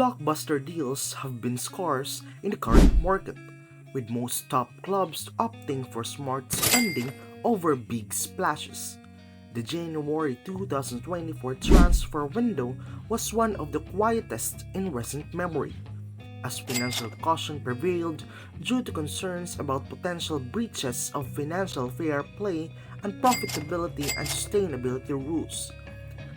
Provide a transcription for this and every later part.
blockbuster deals have been scarce in the current market, with most top clubs opting for smart spending over big splashes. The January 2024 transfer window was one of the quietest in recent memory, as financial caution prevailed due to concerns about potential breaches of financial fair play and profitability and sustainability rules.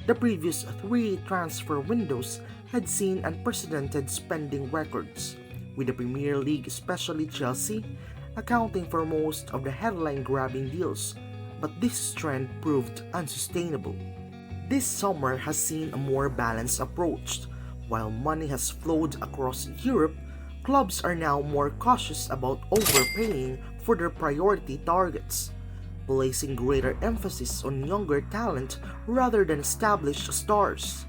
The previous three transfer windows had seen unprecedented spending records, with the Premier League, especially Chelsea, accounting for most of the headline-grabbing deals, but this trend proved unsustainable. This summer has seen a more balanced approach. While money has flowed across Europe, clubs are now more cautious about overpaying for their priority targets, placing greater emphasis on younger talent rather than established stars.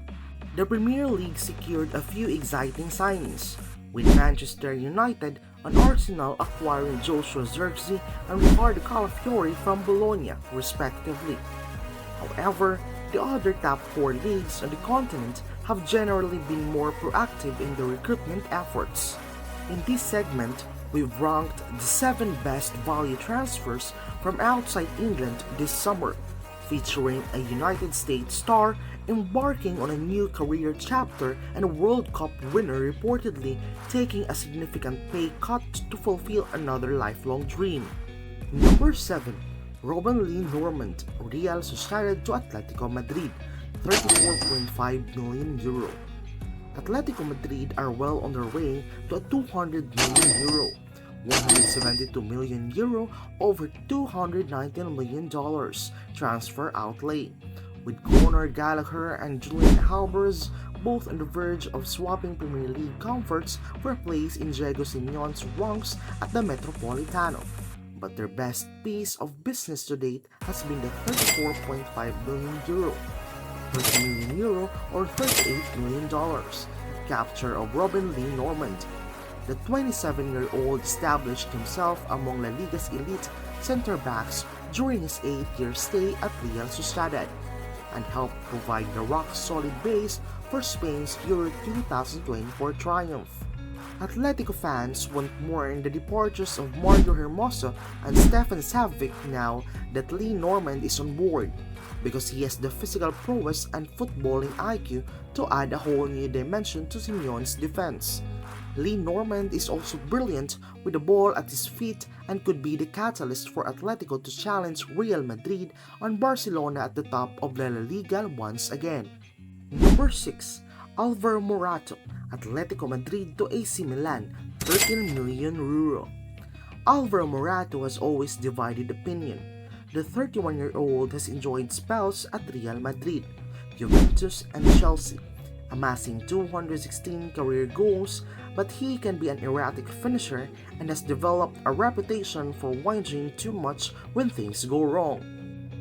The Premier League secured a few exciting signings, with Manchester United and Arsenal acquiring Joshua Zirkzee and Riccardo Calafiori from Bologna, respectively. However, the other top four leagues on the continent have generally been more proactive in their recruitment efforts. In this segment, we've ranked the 7 best value transfers from outside England this summer, featuring a United States star embarking on a new career chapter and a World Cup winner reportedly taking a significant pay cut to fulfill another lifelong dream. Number 7. Robin Lee Normand, Real Sociedad to Atletico Madrid, €34.5 million. Atletico Madrid are well on their way to a €200 million, €172 million over $219 million transfer outlay, with Conor Gallagher and Julian Alvarez both on the verge of swapping Premier League comforts for a place in Diego Simeone's ranks at the Metropolitano. But their best piece of business to date has been the €34.5 million, €30 million or $38 million capture of Robin Lee Normand. The 27-year-old established himself among La Liga's elite center-backs during his 8-year stay at Real Sociedad, and helped provide the rock-solid base for Spain's Euro 2024 triumph. Atletico fans want more in the departures of Mario Hermoso and Stefan Savic now that Lee Normand is on board, because he has the physical prowess and footballing IQ to add a whole new dimension to Simeone's defense. Lee Normand is also brilliant with the ball at his feet and could be the catalyst for Atletico to challenge Real Madrid and Barcelona at the top of La Liga once again. Number 6. Alvaro Morata, Atletico Madrid to AC Milan, €13 million. Alvaro Morata has always divided opinion. The 31-year-old has enjoyed spells at Real Madrid, Juventus and Chelsea, amassing 216 career goals, but he can be an erratic finisher and has developed a reputation for whinging too much when things go wrong.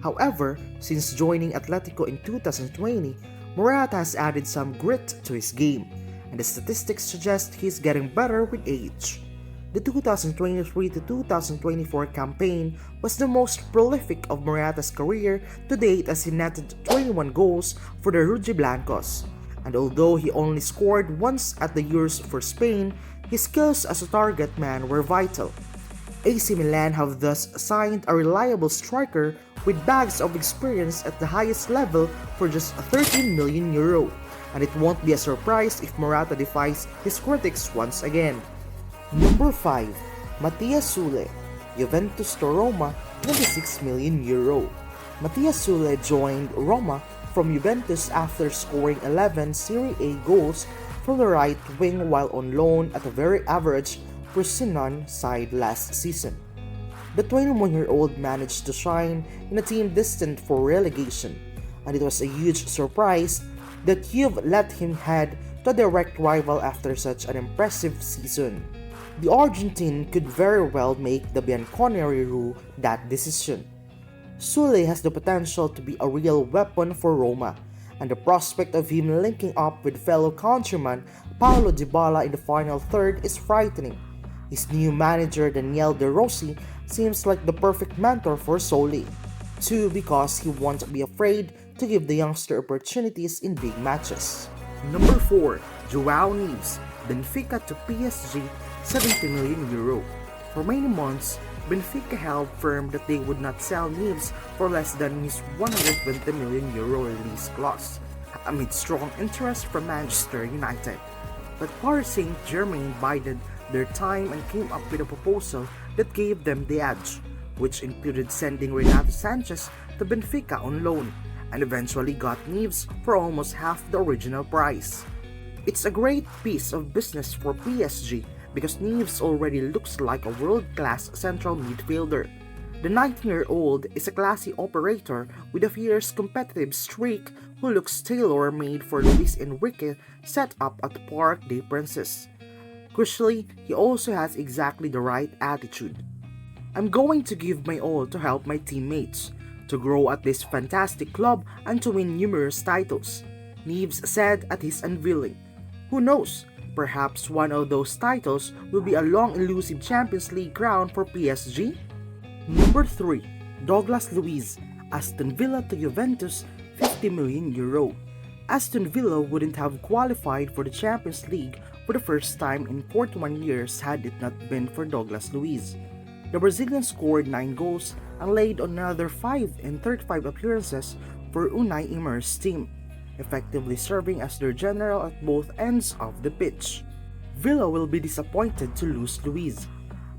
However, since joining Atletico in 2020, Morata has added some grit to his game, and the statistics suggest he's getting better with age. The 2023 to 2024 campaign was the most prolific of Morata's career to date, as he netted 21 goals for the Rojiblancos. And although he only scored once at the Euros for Spain, his skills as a target man were vital. AC Milan have thus signed a reliable striker with bags of experience at the highest level for just €13 million, and it won't be a surprise if Morata defies his critics once again. Number 5. Matias Soule, Juventus to Roma, €26 million. Matias Soule joined Roma from Juventus after scoring 11 Serie A goals from the right wing while on loan at a very average Frosinone side last season. The 21-year-old managed to shine in a team destined for relegation, and it was a huge surprise that Juve let him head to a direct rival after such an impressive season. The Argentine could very well make the Bianconeri rue that decision. Soule has the potential to be a real weapon for Roma, and the prospect of him linking up with fellow countryman Paulo Dybala in the final third is frightening. His new manager Daniele De Rossi seems like the perfect mentor for Soule, too, because he won't be afraid to give the youngster opportunities in big matches. Number 4. Joao Neves, Benfica to PSG, 70 million euro. For many months, Benfica held firm that they would not sell Neves for less than his 120 million euro release clause, amid strong interest from Manchester United. But Paris Saint-Germain bided their time and came up with a proposal that gave them the edge, which included sending Renato Sanchez to Benfica on loan, and eventually got Neves for almost half the original price. It's a great piece of business for PSG because Neves already looks like a world-class central midfielder. The 19-year-old is a classy operator with a fierce competitive streak who looks tailor-made for Luiz Enrique set up at the Parc des Princes. Crucially, he also has exactly the right attitude. I'm going to give my all to help my teammates, to grow at this fantastic club and to win numerous titles, Neves said at his unveiling. Who knows, perhaps one of those titles will be a long elusive Champions League crown for PSG? Number 3. Douglas Luiz, Aston Villa to Juventus, 50 million euro. Aston Villa wouldn't have qualified for the Champions League for the first time in 41 years had it not been for Douglas Luiz. The Brazilian scored 9 goals and laid on another 5 in 35 appearances for Unai Emery's team, effectively serving as their general at both ends of the pitch. Villa will be disappointed to lose Luiz,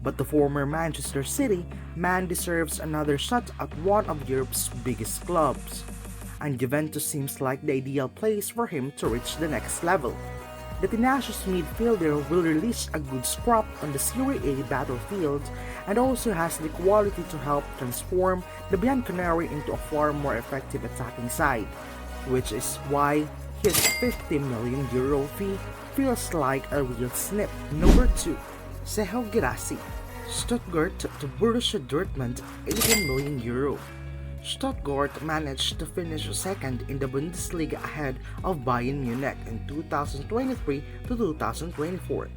but the former Manchester City man deserves another shot at one of Europe's biggest clubs, and Juventus seems like the ideal place for him to reach the next level. The tenacious midfielder will release a good scrap on the Serie A battlefield and also has the quality to help transform the Bianconeri into a far more effective attacking side, which is why his 50 million euro fee feels like a real snip. Number 2. Serhou Guirassy, Stuttgart to Borussia Dortmund, 18 million euro. Stuttgart managed to finish second in the Bundesliga ahead of Bayern Munich in 2023 to 2024,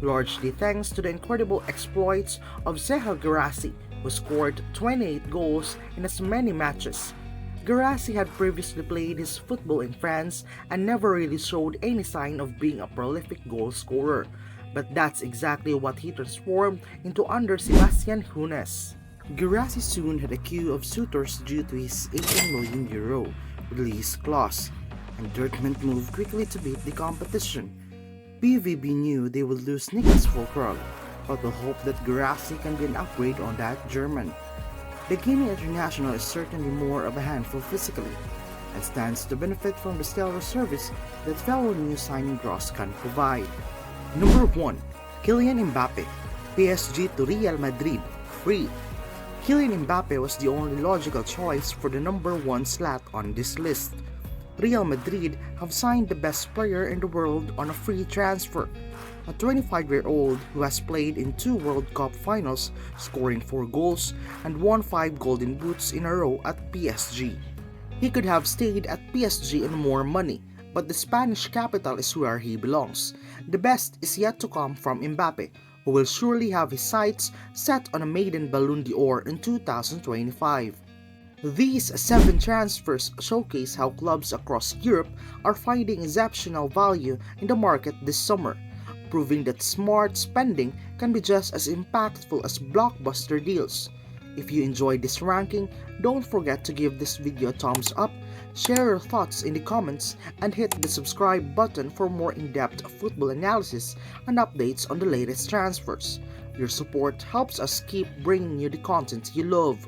largely thanks to the incredible exploits of Serhou Guirassy, who scored 28 goals in as many matches. Guirassy had previously played his football in France and never really showed any sign of being a prolific goal scorer, but that's exactly what he transformed into under Sebastian Hoeneß. Guirassy soon had a queue of suitors due to his 18 million euro release clause, and Dortmund moved quickly to beat the competition. BVB knew they would lose Niklas Füllkrug, but will hope that Guirassy can be an upgrade on that German. The Guinea international is certainly more of a handful physically, and stands to benefit from the stellar service that fellow new signing Gross can provide. Number 1. Kylian Mbappe, PSG to Real Madrid, free. Kylian Mbappe was the only logical choice for the number 1 slot on this list. Real Madrid have signed the best player in the world on a free transfer, a 25-year-old who has played in 2 World Cup finals, scoring 4 goals and won 5 Golden Boots in a row at PSG. He could have stayed at PSG and more money, but the Spanish capital is where he belongs. The best is yet to come from Mbappe, who will surely have his sights set on a maiden Ballon d'Or in 2025. These 7 transfers showcase how clubs across Europe are finding exceptional value in the market this summer, proving that smart spending can be just as impactful as blockbuster deals. If you enjoyed this ranking, don't forget to give this video a thumbs up, share your thoughts in the comments, and hit the subscribe button for more in-depth football analysis and updates on the latest transfers. Your support helps us keep bringing you the content you love.